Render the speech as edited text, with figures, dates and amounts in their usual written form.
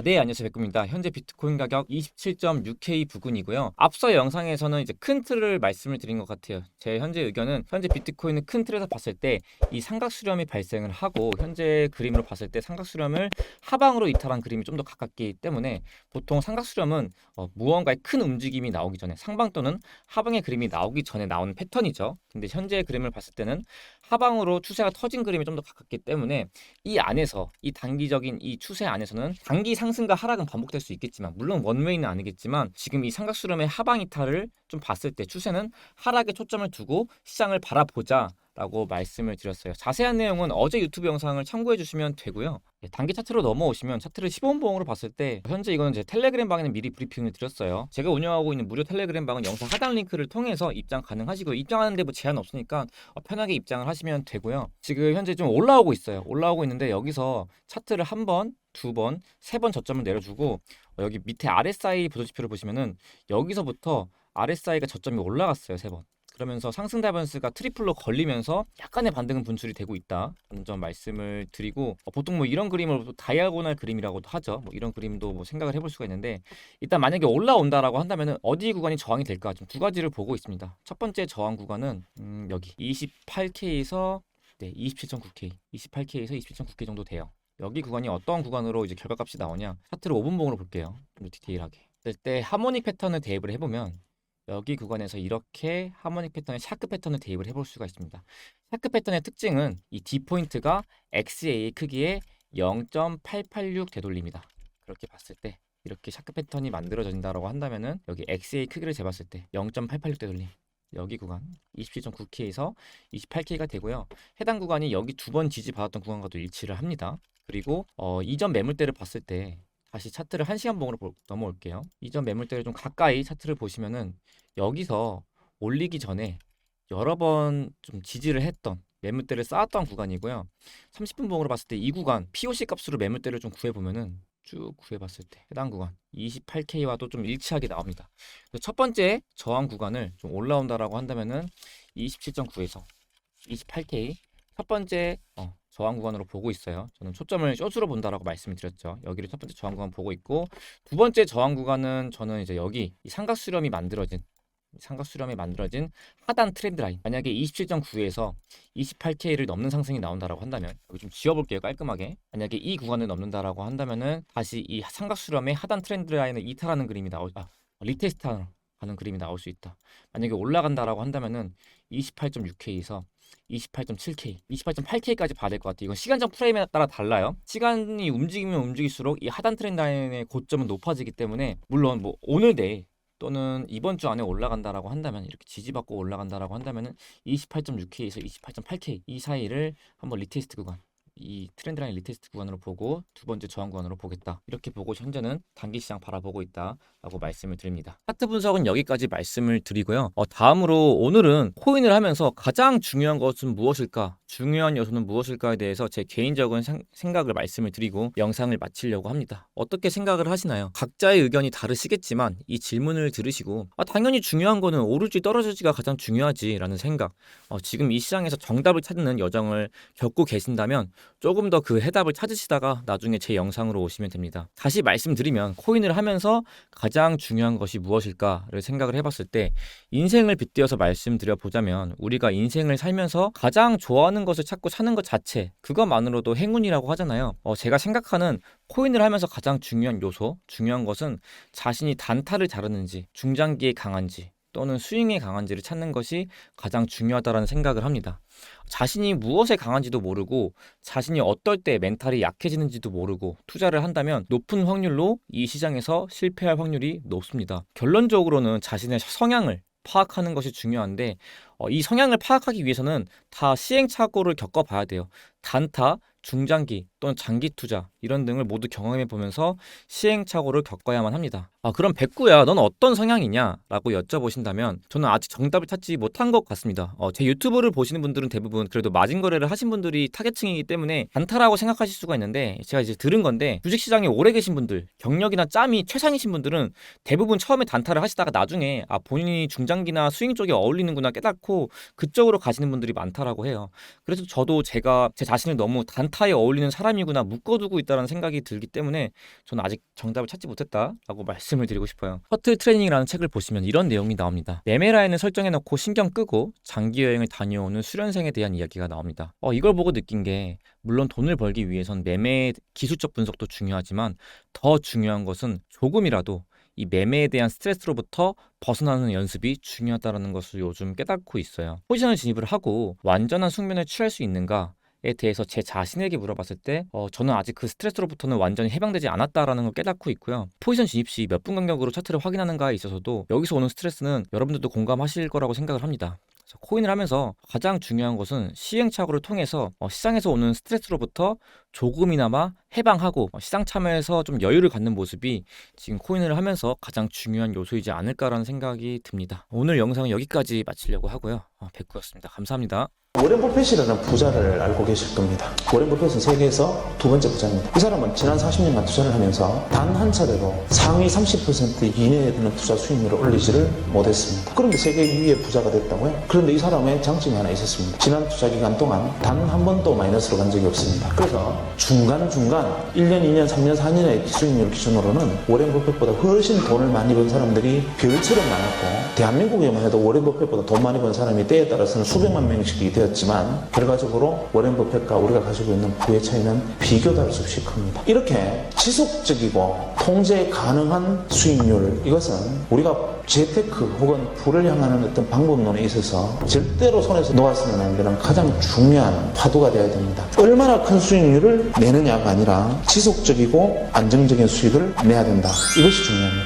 네, 안녕하세요. 백구입니다. 현재 비트코인 가격 27.6K 부근이고요. 앞서 영상에서는 이제 큰 틀을 말씀을 드린 것 같아요. 제 현재 의견은 현재 비트코인은 큰 틀에서 봤을 때 이 삼각 수렴이 발생을 하고 현재 그림으로 봤을 때 삼각 수렴을 하방으로 이탈한 그림이 좀 더 가깝기 때문에 보통 삼각 수렴은 무언가의 큰 움직임이 나오기 전에 상방 또는 하방의 그림이 나오기 전에 나오는 패턴이죠. 근데 현재 그림을 봤을 때는 하방으로 추세가 터진 그림이 좀 더 가깝기 때문에 이 안에서 이 단기적인 이 추세 안에서는 단기 상승과 하락은 반복될 수 있겠지만 물론 원웨이는 아니겠지만 지금 이 삼각수렴의 하방 이탈을 좀 봤을 때 추세는 하락에 초점을 두고 시장을 바라보자 라고 말씀을 드렸어요. 자세한 내용은 어제 유튜브 영상을 참고해 주시면 되고요. 단기 차트로 넘어오시면 차트를 15분봉으로 봤을 때 현재 이거는 제 텔레그램 방에는 미리 브리핑을 드렸어요. 제가 운영하고 있는 무료 텔레그램 방은 영상 하단 링크를 통해서 입장 가능하시고 입장하는데 뭐 제한 없으니까 편하게 입장을 하시면 되고요. 지금 현재 좀 올라오고 있어요. 올라오고 있는데 여기서 차트를 한 번, 두 번, 세 번 저점을 내려주고 여기 밑에 RSI 보조지표를 보시면은 여기서부터 RSI가 저점이 올라갔어요. 세 번. 그러면서 상승 다이버전스가 트리플로 걸리면서 약간의 반등은 분출이 되고 있다는 점 말씀을 드리고 보통 뭐 이런 그림을 다이아고날 그림이라고도 하죠. 뭐 이런 그림도 뭐 생각을 해볼 수가 있는데 일단 만약에 올라온다라고 한다면은 어디 구간이 저항이 될까 좀 두 가지를 보고 있습니다. 첫 번째 저항 구간은 여기 28K에서 27.9K, 28K에서 27.9K 정도 돼요. 여기 구간이 어떤 구간으로 이제 결과값이 나오냐 차트를 5분봉으로 볼게요. 좀 디테일하게. 그때 하모닉 패턴을 대입을 해보면 여기 구간에서 이렇게 하모닉 패턴의 샤크 패턴을 대입을 해볼 수가 있습니다. 샤크 패턴의 특징은 이 D 포인트가 XA 크기의 0.886 되돌림이다. 그렇게 봤을 때 이렇게 샤크 패턴이 만들어진다고 한다면은 여기 XA 크기를 재봤을 때 0.886 되돌림 여기 구간 27.9K에서 28K가 되고요. 해당 구간이 여기 두 번 지지받았던 구간과도 일치를 합니다. 그리고 이전 매물대를 봤을 때 다시 차트를 1시간 봉으로 넘어올게요. 이전 매물대를 좀 가까이 차트를 보시면은 여기서 올리기 전에 여러 번 좀 지지를 했던 매물대를 쌓았던 구간이고요. 30분 봉으로 봤을 때 이 구간 POC 값으로 매물대를 좀 구해보면은 쭉 구해봤을 때 해당 구간 28K와도 좀 일치하게 나옵니다. 첫 번째 저항 구간을 좀 올라온다라고 한다면은 27.9에서 28K 첫 번째 저항 구간으로 보고 있어요. 저는 초점을 숏으로 본다라고 말씀을 드렸죠. 여기를 첫 번째 저항 구간 보고 있고 두 번째 저항 구간은 저는 이제 여기 이 삼각수렴이 만들어진 하단 트렌드 라인 만약에 27.9에서 28K를 넘는 상승이 나온다라고 한다면 여기 좀 지워볼게요 깔끔하게. 만약에 이 구간을 넘는다라고 한다면은 다시 이 삼각수렴의 하단 트렌드 라인을 이탈하는 그림이 리테스트하는 그림이 나올 수 있다. 만약에 올라간다라고 한다면은 28.6K에서 28.7K, 28.8K까지 봐야 될 것 같아요. 이건 시간적 프레임에 따라 달라요. 시간이 움직이면 움직일수록 이 하단 트렌드 라인의 고점은 높아지기 때문에 물론 뭐 오늘 내일 또는 이번 주 안에 올라간다라고 한다면 이렇게 지지받고 올라간다라고 한다면은 28.6K에서 28.8K 이 사이를 한번 리테스트 구간 이 트렌드 라인 리테스트 구간으로 보고 두 번째 저항 구간으로 보겠다. 이렇게 보고 현재는 단기 시장 바라보고 있다라고 말씀을 드립니다. 차트 분석은 여기까지 말씀을 드리고요. 다음으로 오늘은 코인을 하면서 가장 중요한 것은 무엇일까? 중요한 요소는 무엇일까에 대해서 제 개인적인 생각을 말씀을 드리고 영상을 마치려고 합니다. 어떻게 생각을 하시나요? 각자의 의견이 다르시겠지만 이 질문을 들으시고 당연히 중요한 거는 오르지 떨어지지가 가장 중요하지라는 생각 지금 이 시장에서 정답을 찾는 여정을 겪고 계신다면 조금 더 그 해답을 찾으시다가 나중에 제 영상으로 오시면 됩니다. 다시 말씀드리면 코인을 하면서 가장 중요한 것이 무엇일까를 생각을 해봤을 때 인생을 빗대어서 말씀드려 보자면 우리가 인생을 살면서 가장 좋아하는 것을 찾고 사는 것 자체 그것만으로도 행운이라고 하잖아요. 제가 생각하는 코인을 하면서 가장 중요한 요소, 중요한 것은 자신이 단타를 잘하는지 중장기에 강한지 또는 스윙에 강한지를 찾는 것이 가장 중요하다는 생각을 합니다. 자신이 무엇에 강한지도 모르고 자신이 어떨 때 멘탈이 약해지는지도 모르고 투자를 한다면 높은 확률로 이 시장에서 실패할 확률이 높습니다. 결론적으로는 자신의 성향을 파악하는 것이 중요한데 이 성향을 파악하기 위해서는 다 시행착오를 겪어봐야 돼요. 단타, 중장기 또는 장기 투자 이런 등을 모두 경험해 보면서 시행착오를 겪어야만 합니다. 그럼 백구야 넌 어떤 성향이냐 라고 여쭤보신다면 저는 아직 정답을 찾지 못한 것 같습니다. 제 유튜브를 보시는 분들은 대부분 그래도 마진거래를 하신 분들이 타겟층이기 때문에 단타라고 생각하실 수가 있는데 제가 이제 들은 건데 주식시장에 오래 계신 분들 경력이나 짬이 최상이신 분들은 대부분 처음에 단타를 하시다가 나중에 본인이 중장기나 스윙 쪽에 어울리는구나 깨닫고 그쪽으로 가시는 분들이 많다라고 해요. 그래서 저도 제가 제 자신을 너무 단타에 어울리는 사람이구나 묶어두고 있다는 생각이 들기 때문에 저는 아직 정답을 찾지 못했다라고 말씀을 드리고 싶어요. 허틀 트레이닝이라는 책을 보시면 이런 내용이 나옵니다. 매매 라인을 설정해놓고 신경 끄고 장기 여행을 다녀오는 수련생에 대한 이야기가 나옵니다. 이걸 보고 느낀 게 물론 돈을 벌기 위해선 매매 기술적 분석도 중요하지만 더 중요한 것은 조금이라도 이 매매에 대한 스트레스로부터 벗어나는 연습이 중요하다는 것을 요즘 깨닫고 있어요. 포지션을 진입을 하고 완전한 숙면을 취할 수 있는가에 대해서 제 자신에게 물어봤을 때 저는 아직 그 스트레스로부터는 완전히 해방되지 않았다라는 걸 깨닫고 있고요. 포지션 진입 시 몇 분 간격으로 차트를 확인하는가에 있어서도 여기서 오는 스트레스는 여러분들도 공감하실 거라고 생각을 합니다. 코인을 하면서 가장 중요한 것은 시행착오를 통해서 시장에서 오는 스트레스로부터 조금이나마 해방하고 시장 참여에서 좀 여유를 갖는 모습이 지금 코인을 하면서 가장 중요한 요소이지 않을까라는 생각이 듭니다. 오늘 영상은 여기까지 마치려고 하고요. 백구였습니다. 감사합니다. 워렌 버핏이라는 부자를 알고 계실 겁니다. 워렌 버핏은 세계에서 두 번째 부자입니다. 이 사람은 지난 40년간 투자를 하면서 단 한 차례도 상위 30% 이내에 드는 투자 수익률을 올리지를 못했습니다. 그런데 세계 2위의 부자가 됐다고요? 그런데 이 사람의 장점이 하나 있었습니다. 지난 투자 기간 동안 단 한 번도 마이너스로 간 적이 없습니다. 그래서 중간중간 1년, 2년, 3년, 4년의 수익률 기준으로는 워렌 버핏보다 훨씬 돈을 많이 번 사람들이 별처럼 많았고, 대한민국에만 해도 워렌 버핏보다 돈 많이 번 사람이 때에 따라서는 수백만 명씩이 되었지만 결과적으로 워렌 버핏과 우리가 가지고 있는 부의 차이는 비교도 할 수 없이 큽니다. 이렇게 지속적이고 통제 가능한 수익률, 이것은 우리가 재테크 혹은 부를 향하는 어떤 방법론에 있어서 절대로 손에서 놓아서는 안 되는 가장 중요한 화두가 되어야 됩니다. 얼마나 큰 수익률을 내느냐가 아니라 지속적이고 안정적인 수익을 내야 된다. 이것이 중요합니다.